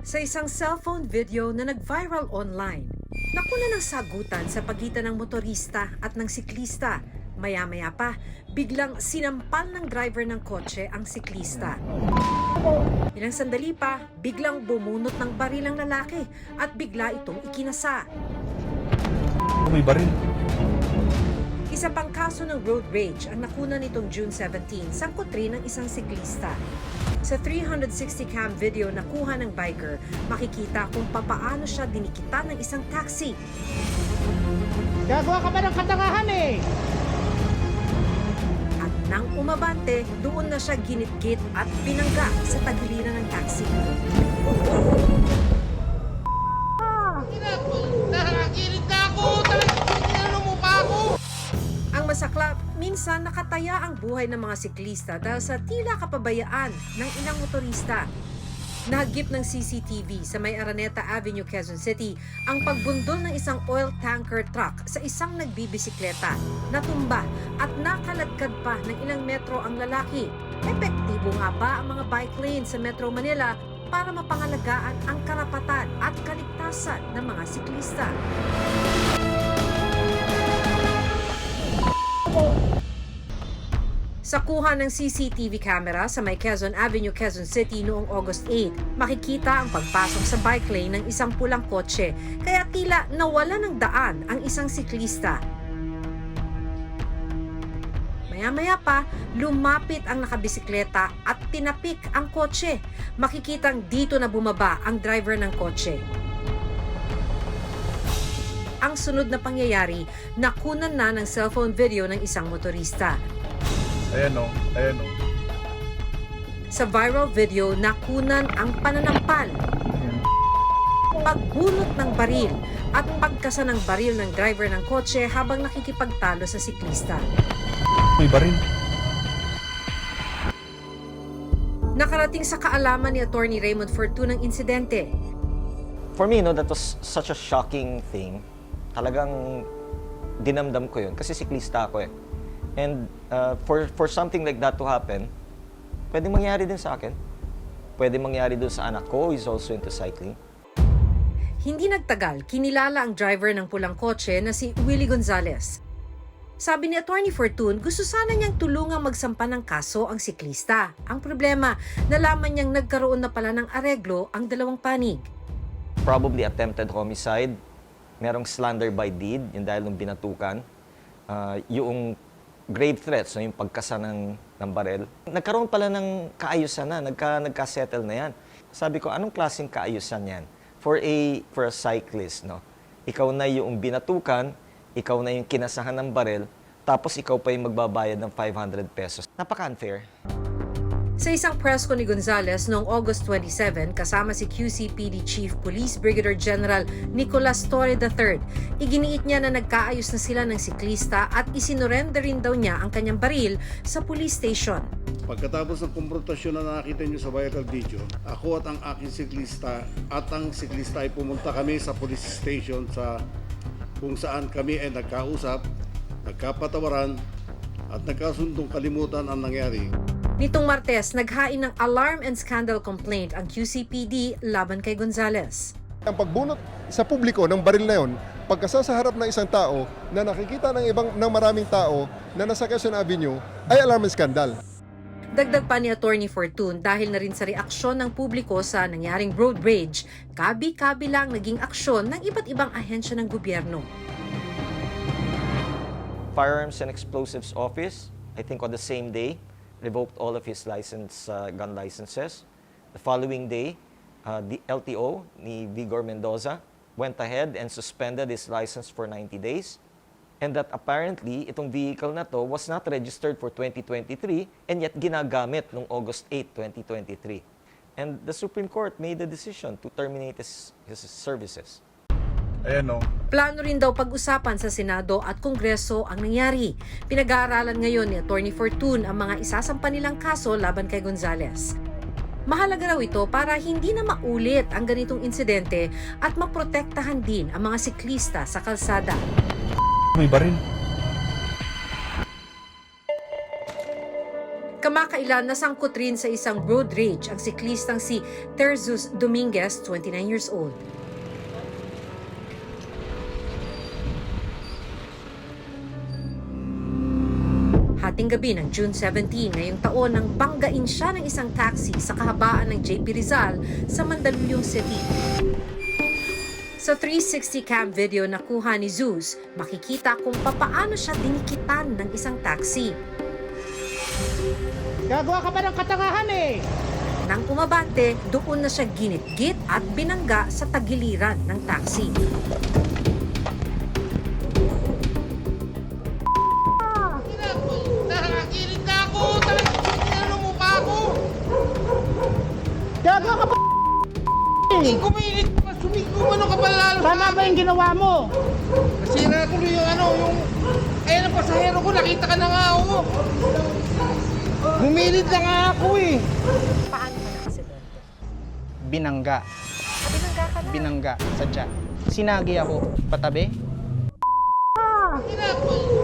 Sa isang cellphone video na nag-viral online, nakuna ng sagutan sa pagitan ng motorista at ng siklista. Maya-maya pa, biglang sinampal ng driver ng kotse ang siklista. Ilang sandali pa, biglang bumunot ng baril ang lalaki at bigla itong ikinasa. May baril. Isa pang kaso ng road rage ang nakuna nitong June 17, sangkot rin ng isang siklista. Sa 360 cam video na kuha ng biker, makikita kung papaano siya dinikita ng isang taxi. Gagawa ka ba ng katangahan eh? At nang umabante, doon na siya ginitgit at binangga sa tagiliran ng taxi. Nakakilid na ako! Talagang mo pa ako! Ang masaklap, minsan nakataya ang buhay ng mga siklista dahil sa tila kapabayaan ng ilang motorista. Nahagip ng CCTV sa may Araneta Avenue, Quezon City ang pagbundol ng isang oil tanker truck sa isang nagbibisikleta. Natumba at nakaladkad pa ng ilang metro ang lalaki. Epektibo nga ba ang mga bike lane sa Metro Manila para mapangalagaan ang karapatan at kaligtasan ng mga siklista? Sa kuha ng CCTV camera sa may Quezon Avenue, Quezon City noong August 8, makikita ang pagpasok sa bike lane ng isang pulang kotse, kaya tila nawala ng daan ang isang siklista. Maya-maya pa, lumapit ang nakabisikleta at tinapik ang kotse. Makikitang dito na bumaba ang driver ng kotse. Ang sunod na pangyayari, nakunan na ng cellphone video ng isang motorista. Ayan o, ayan o. Sa viral video, nakunan ang pananampal, pagbunot ng baril at pagkasa ng baril ng driver ng kotse habang nakikipagtalo sa siklista. May baril. Nakarating sa kaalaman ni Attorney Raymond Fortun ang insidente. For me, that was such a shocking thing. Talagang dinamdam ko yun kasi siklista ako eh. And for something like that to happen, pwedeng mangyari din sa akin. Pwedeng mangyari din sa anak ko, who is also into cycling. Hindi nagtagal, kinilala ang driver ng pulang kotse na si Willie Gonzalez. Sabi ni Attorney Fortun, gusto sana niyang tulungang magsampa ng kaso ang siklista. Ang problema, nalaman niyang nagkaroon na pala ng areglo ang dalawang panig. Probably attempted homicide. Merong slander by deed, yung dahil ng binatukan. Yung grave threats, yung pagkasa ng barel. Nagkaroon pala ng kaayusan na, nagka-settle na yan. Sabi ko, anong klaseng kaayusan yan? For a cyclist, no? Ikaw na yung binatukan, ikaw na yung kinasahan ng barel, tapos ikaw pa yung magbabayad ng 500 pesos. Napaka-unfair. Sa isang press ko ni Gonzalez noong August 27, kasama si QCPD Chief Police Brigadier General Nicolas Torre III, iginiit niya na nagkaayos na sila ng siklista at isinorender rin daw niya ang kanyang baril sa police station. Pagkatapos ng konfrontasyon na nakita niyo sa viral video, ako at ang aking siklista ay pumunta kami sa police station kung saan kami ay nagkausap, nagkapatawaran at nagkasundong kalimutan ang nangyari. Nitong Martes, naghain ng alarm and scandal complaint ang QCPD laban kay Gonzalez. Ang pagbunot sa publiko ng baril na yon, pagkasa sa harap ng isang tao na nakikita ng maraming tao na nasa Quezon Avenue ay alarm and scandal. Dagdag pa ni Attorney Fortun, dahil na rin sa reaksyon ng publiko sa nangyaring road rage, kabi-kabilang naging aksyon ng iba't ibang ahensya ng gobyerno. Firearms and Explosives Office, I think on the same day, revoked all of his gun licenses. The following day, the LTO ni Vigor Mendoza went ahead and suspended his license for 90 days. And that apparently, itong vehicle na to was not registered for 2023 and yet ginagamit noong August 8, 2023. And the Supreme Court made the decision to terminate his services. Ayan o. Plano rin daw pag-usapan sa Senado at Kongreso ang nangyari. Pinag-aaralan ngayon ni Attorney Fortun ang mga isasampa nilang kaso laban kay Gonzalez. Mahalaga raw ito para hindi na maulit ang ganitong insidente at maprotektahan din ang mga siklista sa kalsada. May baril. Kamakailan nasangkot rin sa isang road rage ang siklistang si Terzus Dominguez, 29 years old. Hating gabi ng June 17 ngayong taon nang banggain siya ng isang taxi sa kahabaan ng JP Rizal sa Mandaluyong City. Sa 360 cam video na kuha ni Zeus, makikita kung papaano siya dinikitan ng isang taxi. Gagawa ka ba ng katangahan eh? Nang umabante, doon na siya ginitgit at binangga sa tagiliran ng taxi. Nakakakilit na ako! Talagang ano mo pa ako? Gagawa ka pa. Hindi kumilit pa! Sumigumano ka ba lalo? Tama ba yung ginawa mo? Nasira tuloy yung ayun ang pasahero ko, nakita ka na nga ako. Bumilit na nga ako eh. Paano ka na-aksidente? Binangga. Binangga ka na? Binangga. Sadya. Sinagi ako. Patabi.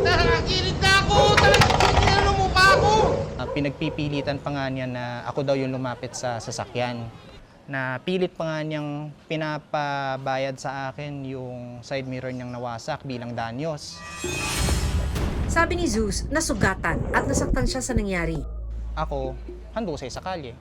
Nakakakilit na ako! Talagang ano mo pa ako? Pinagpipilitan pa nga niya na ako daw yung lumapit sa sasakyan. Na pilit pa nga niyang pinapabayad sa akin yung side mirror niyang nawasak bilang danyos. Sabi ni Zeus, nasugatan at nasaktan siya sa nangyari. Ako, handusay sa kalye.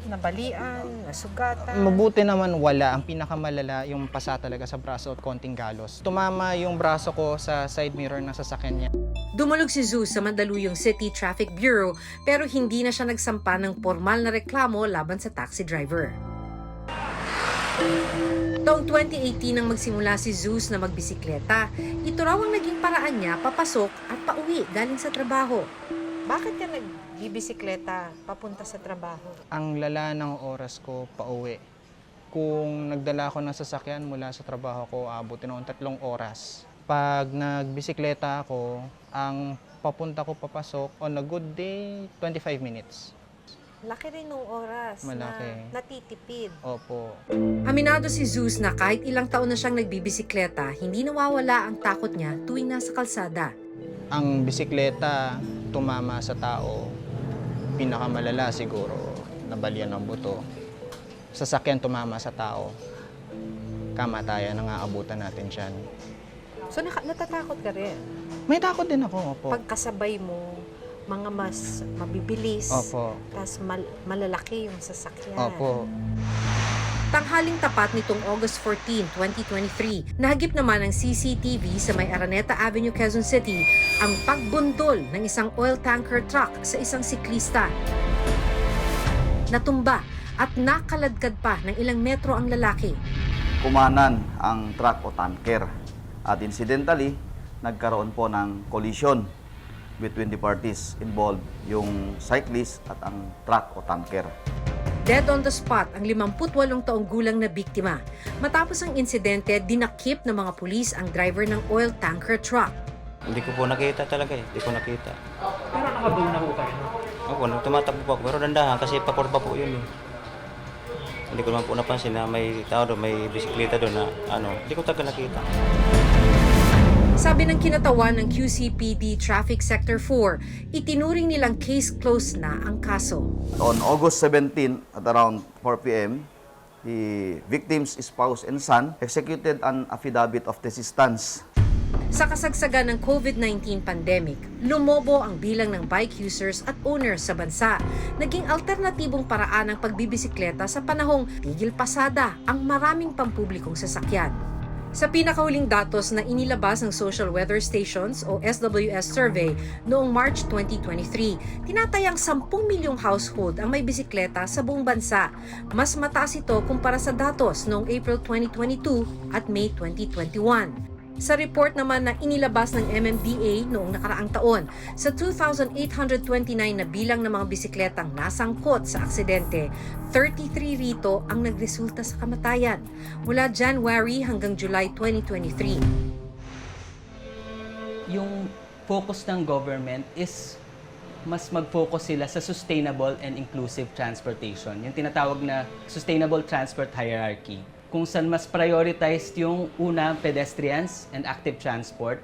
Nabalian, nasugatan. Mabuti naman wala. Ang pinakamalala yung pasa talaga sa braso at konting galos. Tumama yung braso ko sa side mirror ng sasakyan niya. Dumulog si Zeus sa Mandaluyong City Traffic Bureau pero hindi na siya nagsampa ng formal na reklamo laban sa taxi driver. Taong 2018 nang magsimula si Zeus na magbisikleta, ito raw ang naging paraan niya papasok at pauwi galing sa trabaho. Bakit ka nagbibisikleta papunta sa trabaho? Ang lala ng oras ko pauwi. Kung nagdala ako ng sasakyan mula sa trabaho ko, abutin noon 3 oras. Pag nagbisikleta ako, ang papunta ko papasok, on a good day, 25 minutes. Laki rin ng oras Malaki. na natitipid. Opo. Aminado si Zeus na kahit ilang taon na siyang nagbibisikleta, hindi nawawala ang takot niya tuwing nasa kalsada. Ang bisikleta, tumama sa tao, pinakamalala siguro, nabalian ng buto. Sasakyan tumama sa tao, kamatayan ang aabutan natin dyan. So natatakot ka rin? May takot din ako, opo. Pagkasabay mo, mga mas mabibilis, Opo. tapos malalaki yung sasakyan. Opo. Tanghaling tapat nitong August 14, 2023, nahagip naman ng CCTV sa may Araneta Avenue, Quezon City ang pagbundol ng isang oil tanker truck sa isang siklista. Natumba at nakaladkad pa ng ilang metro ang lalaki. Kumanan ang truck o tanker. At incidentally, nagkaroon po ng collision between the parties involved, yung cyclist at ang truck o tanker. Dead on the spot ang 58 taong gulang na biktima. Matapos ang insidente, dinakip ng mga pulis ang driver ng oil tanker truck. Hindi ko po nakita talaga eh. Hindi ko nakita. Pero nakabang na po kayo, no? Opo, tumatakbo po ako. Pero dandahan kasi pakurba po yun eh. Hindi ko naman po napansin na may tao doon, may bisikleta doon na hindi ko talaga nakita. Sabi ng kinatawan ng QCPD Traffic Sector 4, itinuring nilang case closed na ang kaso. On August 17 at around 4 p.m., the victim's spouse and son executed an affidavit of desistance. Sa kasagsagan ng COVID-19 pandemic, lumobo ang bilang ng bike users at owners sa bansa. Naging alternatibong paraan ng pagbibisikleta sa panahong tigil pasada ang maraming pampublikong sasakyan. Sa pinakahuling datos na inilabas ng Social Weather Stations o SWS survey noong March 2023, tinatayang 10 milyong household ang may bisikleta sa buong bansa. Mas mataas ito kumpara sa datos noong April 2022 at May 2021. Sa report naman na inilabas ng MMDA noong nakaraang taon, sa 2,829 na bilang ng mga bisikletang nasangkot sa aksidente, 33 rito ang nagresulta sa kamatayan mula January hanggang July 2023. Yung focus ng government is mas mag-focus sila sa sustainable and inclusive transportation, yung tinatawag na sustainable transport hierarchy, kung saan mas prioritized yung una, pedestrians and active transport,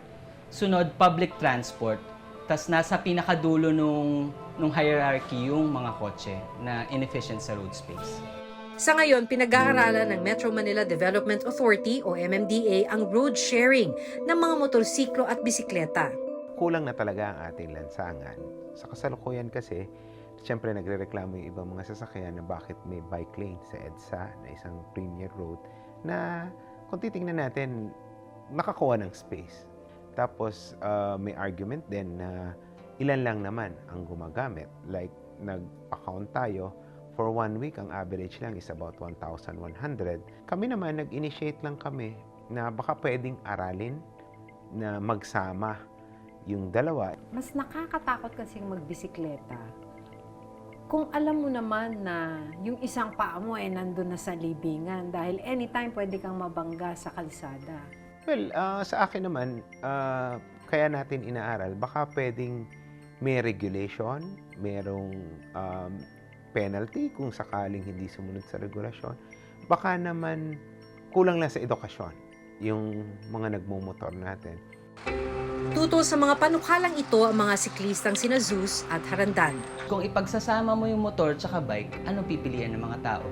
sunod, public transport, Tas nasa pinakadulo nung hierarchy yung mga kotse na inefficient sa road space. Sa ngayon, pinag-aaralan ng Metro Manila Development Authority o MMDA ang road sharing ng mga motorsiklo at bisikleta. Kulang na talaga ang ating lansangan. Sa kasalukuyan kasi, siyempre nagrereklamo yung ibang mga sasakyan na bakit may bike lane sa EDSA na isang premier road na kung titingnan natin, nakakuha ng space. Tapos may argument din na ilan lang naman ang gumagamit. Like nag-account tayo, for 1 week ang average lang is about 1,100. Kami naman nag-initiate lang kami na baka pwedeng aralin na magsama yung dalawa. Mas nakakatakot kasing magbisikleta kung alam mo naman na yung isang paa mo ay nandun na sa libingan dahil anytime pwede kang mabangga sa kalsada. Well, sa akin naman, kaya natin inaaral, baka pwedeng may regulation, merong penalty kung sakaling hindi sumunod sa regulasyon. Baka naman kulang lang sa edukasyon yung mga nagmumotor natin. Tutol sa mga panukalang ito ang mga siklistang sina Zeus at Harandan. Kung ipagsasama mo yung motor tsaka bike, ano pipilian ng mga tao?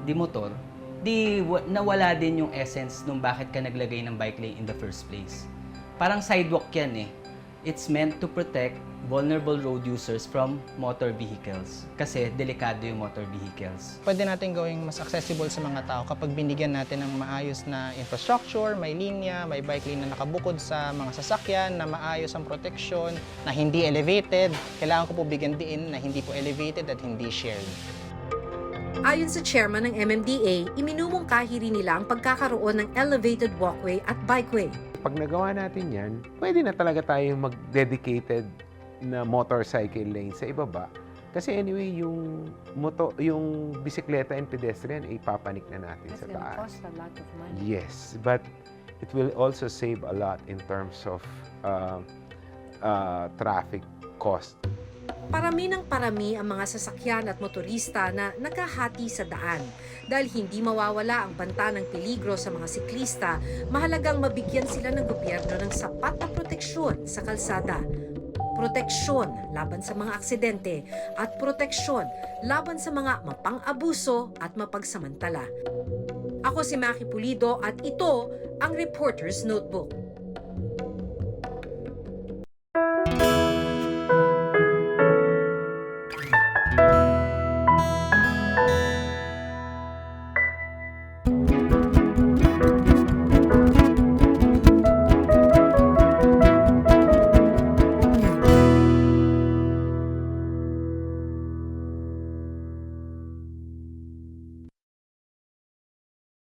Di motor. Di nawala din yung essence nung bakit ka naglagay ng bike lane in the first place. Parang sidewalk yan eh. It's meant to protect vulnerable road users from motor vehicles. Kasi delikado yung motor vehicles. Pwede natin gawing mas accessible sa mga tao kapag binigyan natin ng maayos na infrastructure, may linya, may bike lane na nakabukod sa mga sasakyan, na maayos ang protection, na hindi elevated. Kailangan ko po bigyan din na hindi po elevated at hindi shared. Ayon sa chairman ng MMDA, iminumungkahi rin nila ang pagkakaroon ng elevated walkway at bikeway. Pag nagawa natin yan, pwede na talaga tayong mag-dedicated na motorcycle lane sa ibaba. Kasi anyway, yung bisikleta and pedestrian, ipapanik na natin sa taas. Cost a lot of money. Yes, but it will also save a lot in terms of traffic cost. Parami ng parami ang mga sasakyan at motorista na nagkahati sa daan. Dahil hindi mawawala ang banta ng peligro sa mga siklista, mahalagang mabigyan sila ng gobyerno ng sapat na proteksyon sa kalsada. Proteksyon laban sa mga aksidente at proteksyon laban sa mga mapang-abuso at mapagsamantala. Ako si Maki Pulido at ito ang Reporter's Notebook.